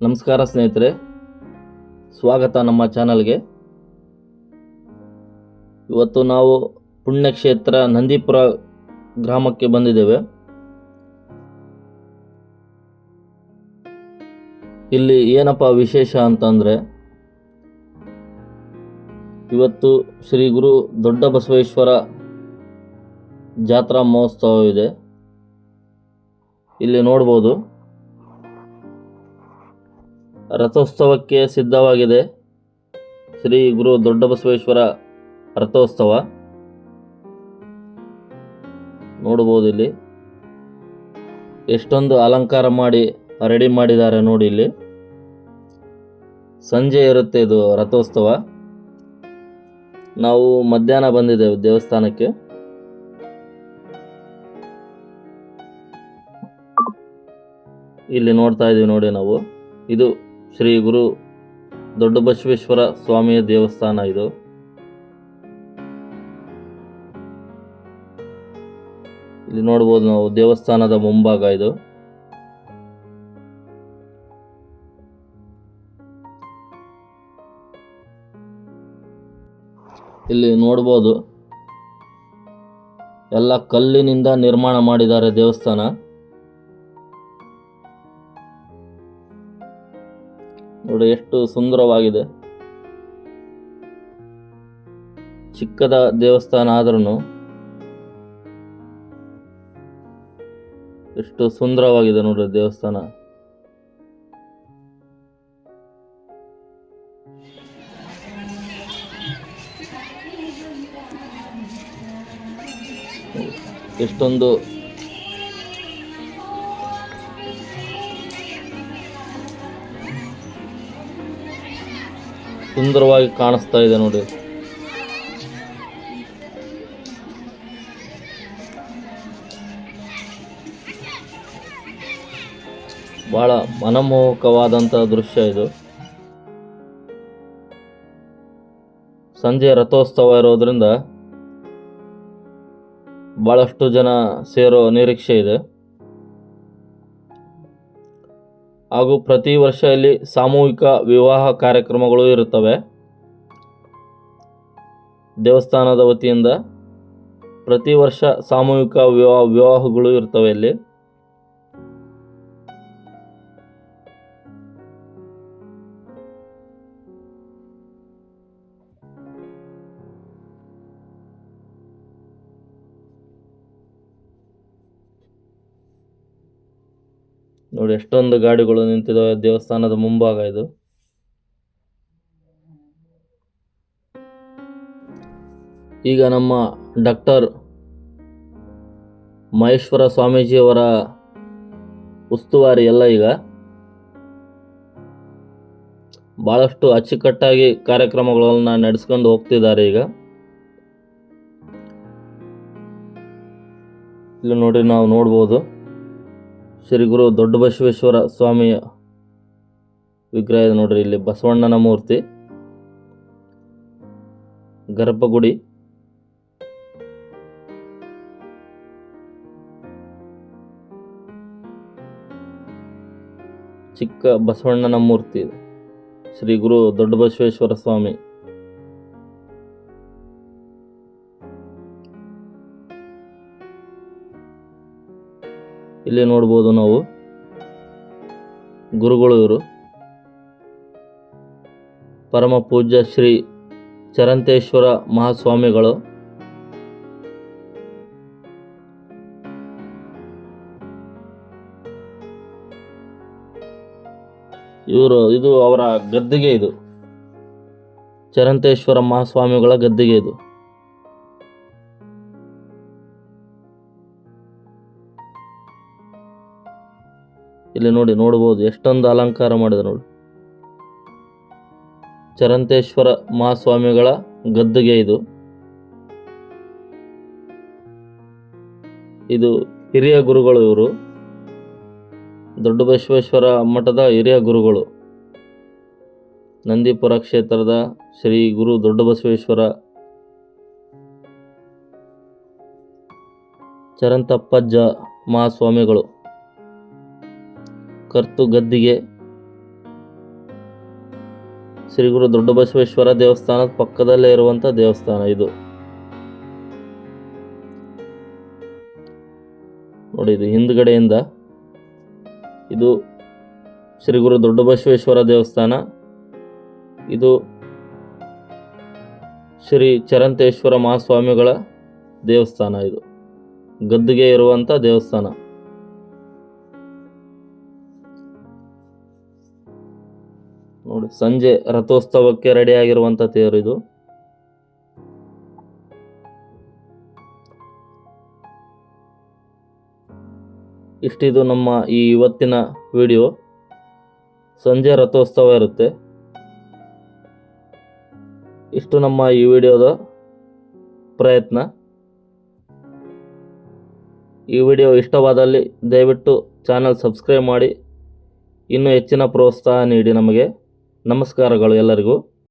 ನಮಸ್ಕಾರ ಸ್ನೇಹಿತರೆ, ಸ್ವಾಗತ ನಮ್ಮ ಚಾನಲ್ಗೆ. ಇವತ್ತು ನಾವು ಪುಣ್ಯಕ್ಷೇತ್ರ ನಂದೀಪುರ ಗ್ರಾಮಕ್ಕೆ ಬಂದಿದ್ದೇವೆ. ಇಲ್ಲಿ ಏನಪ್ಪ ವಿಶೇಷ ಅಂತಂದರೆ, ಇವತ್ತು ಶ್ರೀ ಗುರು ದೊಡ್ಡ ಬಸವೇಶ್ವರ ಜಾತ್ರಾ ಮಹೋತ್ಸವವಿದೆ. ಇಲ್ಲಿ ನೋಡ್ಬೋದು, ರಥೋತ್ಸವಕ್ಕೆ ಸಿದ್ಧವಾಗಿದೆ. ಶ್ರೀ ಗುರು ದೊಡ್ಡ ಬಸವೇಶ್ವರ ರಥೋತ್ಸವ ನೋಡ್ಬೋದು. ಇಲ್ಲಿ ಎಷ್ಟೊಂದು ಅಲಂಕಾರ ಮಾಡಿ ರೆಡಿ ಮಾಡಿದ್ದಾರೆ ನೋಡಿ. ಇಲ್ಲಿ ಸಂಜೆ ಇರುತ್ತೆ ಇದು ರಥೋತ್ಸವ. ನಾವು ಮಧ್ಯಾಹ್ನ ಬಂದಿದ್ದೇವೆ ದೇವಸ್ಥಾನಕ್ಕೆ. ಇಲ್ಲಿ ನೋಡ್ತಾ ಇದ್ದೀವಿ ನೋಡಿ ನಾವು. ಇದು ಶ್ರೀ ಗುರು ದೊಡ್ಡ ಬಸವೇಶ್ವರ ಸ್ವಾಮಿಯ ದೇವಸ್ಥಾನ. ಇದು ಇಲ್ಲಿ ನೋಡ್ಬೋದು ನಾವು, ದೇವಸ್ಥಾನದ ಮುಂಭಾಗ ಇದು. ಇಲ್ಲಿ ನೋಡ್ಬೋದು, ಎಲ್ಲ ಕಲ್ಲಿನಿಂದ ನಿರ್ಮಾಣ ಮಾಡಿದ್ದಾರೆ ದೇವಸ್ಥಾನ. ನೋಡಿ ಎಷ್ಟು ಸುಂದರವಾಗಿದೆ. ಚಿಕ್ಕದ ದೇವಸ್ಥಾನ ಆದ್ರೂ ಎಷ್ಟು ಸುಂದರವಾಗಿದೆ ನೋಡ್ರಿ ದೇವಸ್ಥಾನ. ಎಷ್ಟೊಂದು ಸುಂದರವಾಗಿ ಕಾಣಿಸ್ತಾ ಇದೆ ನೋಡಿ. ಬಹಳ ಮನಮೋಹಕವಾದಂಥ ದೃಶ್ಯ ಇದು. ಸಂಜೆ ರಥೋತ್ಸವ ಇರೋದ್ರಿಂದ ಬಹಳಷ್ಟು ಜನ ಸೇರೋ ನಿರೀಕ್ಷೆ ಇದೆ. ಹಾಗೂ ಪ್ರತಿ ವರ್ಷ ಇಲ್ಲಿ ಸಾಮೂಹಿಕ ವಿವಾಹ ಕಾರ್ಯಕ್ರಮಗಳು ಇರುತ್ತವೆ. ದೇವಸ್ಥಾನದ ವತಿಯಿಂದ ಪ್ರತಿ ವರ್ಷ ಸಾಮೂಹಿಕ ವಿವಾಹಗಳು ಇರ್ತವೆ ಇಲ್ಲಿ. ನೋಡಿ ಎಷ್ಟೊಂದು ಗಾಡಿಗಳು ನಿಂತಿದ್ದಾವೆ ದೇವಸ್ಥಾನದ ಮುಂಭಾಗ ಇದು. ಈಗ ನಮ್ಮ ಡಾಕ್ಟರ್ ಮಹೇಶ್ವರ ಸ್ವಾಮೀಜಿಯವರ ಉಸ್ತುವಾರಿ ಎಲ್ಲ ಈಗ ಬಹಳಷ್ಟು ಅಚ್ಚುಕಟ್ಟಾಗಿ ಕಾರ್ಯಕ್ರಮಗಳನ್ನ ನಡೆಸ್ಕೊಂಡು ಹೋಗ್ತಿದ್ದಾರೆ. ಈಗ ಇಲ್ಲಿ ನೋಡಿ, ನಾವು ನೋಡ್ಬೋದು ಶ್ರೀ ಗುರು ದೊಡ್ಡ ಬಸವೇಶ್ವರ ಸ್ವಾಮಿಯ ವಿಗ್ರಹ ಇದೆ ನೋಡ್ರಿ. ಇಲ್ಲಿ ಬಸವಣ್ಣನ ಮೂರ್ತಿ, ಗರ್ಭಗುಡಿ, ಚಿಕ್ಕ ಬಸವಣ್ಣನ ಮೂರ್ತಿ, ಶ್ರೀ ಗುರು ದೊಡ್ಡ ಬಸವೇಶ್ವರ ಸ್ವಾಮಿ. ಇಲ್ಲಿ ನೋಡ್ಬೋದು ನಾವು, ಗುರುಗಳು ಇವರು ಪರಮ ಪೂಜ್ಯ ಶ್ರೀ ಚರಂತೇಶ್ವರ ಮಹಾಸ್ವಾಮಿಗಳು. ಇದು ಅವರ ಗದ್ದಿಗೆ. ಇದು ಚರಂತೇಶ್ವರ ಮಹಾಸ್ವಾಮಿಗಳ ಗದ್ದಿಗೆ ಇದು. ಇಲ್ಲಿ ನೋಡ್ಬೋದು ಎಷ್ಟೊಂದು ಅಲಂಕಾರ ಮಾಡಿದೆ ನೋಡಿ. ಚರಂತೇಶ್ವರ ಮಹಾಸ್ವಾಮಿಗಳ ಗದ್ದುಗೆ ಇದು. ಇದು ಹಿರಿಯ ಗುರುಗಳು, ಇವರು ದೊಡ್ಡ ಬಸವೇಶ್ವರ ಮಠದ ಹಿರಿಯ ಗುರುಗಳು. ನಂದೀಪುರ ಕ್ಷೇತ್ರದ ಶ್ರೀ ಗುರು ದೊಡ್ಡ ಬಸವೇಶ್ವರ ಚರಂತಪ್ಪಜ್ಜ ಮಹಾಸ್ವಾಮಿಗಳು. ಕರ್ತು ಗದ್ದಿಗೆ ಶ್ರೀ ಗುರು ದೊಡ್ಡ ಬಸವೇಶ್ವರ ದೇವಸ್ಥಾನದ ಪಕ್ಕದಲ್ಲೇ ಇರುವಂಥ ದೇವಸ್ಥಾನ ಇದು. ನೋಡಿ, ಇದು ಹಿಂದ್ಗಡೆಯಿಂದ ಇದು ಶ್ರೀ ಗುರು ದೊಡ್ಡ ಬಸವೇಶ್ವರ ದೇವಸ್ಥಾನ. ಇದು ಶ್ರೀ ಚರಂತೇಶ್ವರ ಮಹಾಸ್ವಾಮಿಗಳ ದೇವಸ್ಥಾನ. ಇದು ಗದ್ದುಗೆ ಇರುವಂಥ ದೇವಸ್ಥಾನ. ನೋಡಿ, ಸಂಜೆ ರಥೋತ್ಸವಕ್ಕೆ ರೆಡಿ ಆಗಿರುವಂಥ ತೇರು ಇದು. ಇಷ್ಟಿದು ನಮ್ಮ ಈ ಇವತ್ತಿನ ವಿಡಿಯೋ. ಸಂಜೆ ರಥೋತ್ಸವ ಇರುತ್ತೆ. ಇಷ್ಟು ನಮ್ಮ ಈ ವಿಡಿಯೋದ ಪ್ರಯತ್ನ. ಈ ವಿಡಿಯೋ ಇಷ್ಟವಾದಲ್ಲಿ ದಯವಿಟ್ಟು ಚಾನಲ್ ಸಬ್ಸ್ಕ್ರೈಬ್ ಮಾಡಿ ಇನ್ನೂ ಹೆಚ್ಚಿನ ಪ್ರೋತ್ಸಾಹ ನೀಡಿ ನಮಗೆ. ನಮಸ್ಕಾರಗಳು ಎಲ್ಲರಿಗೂ.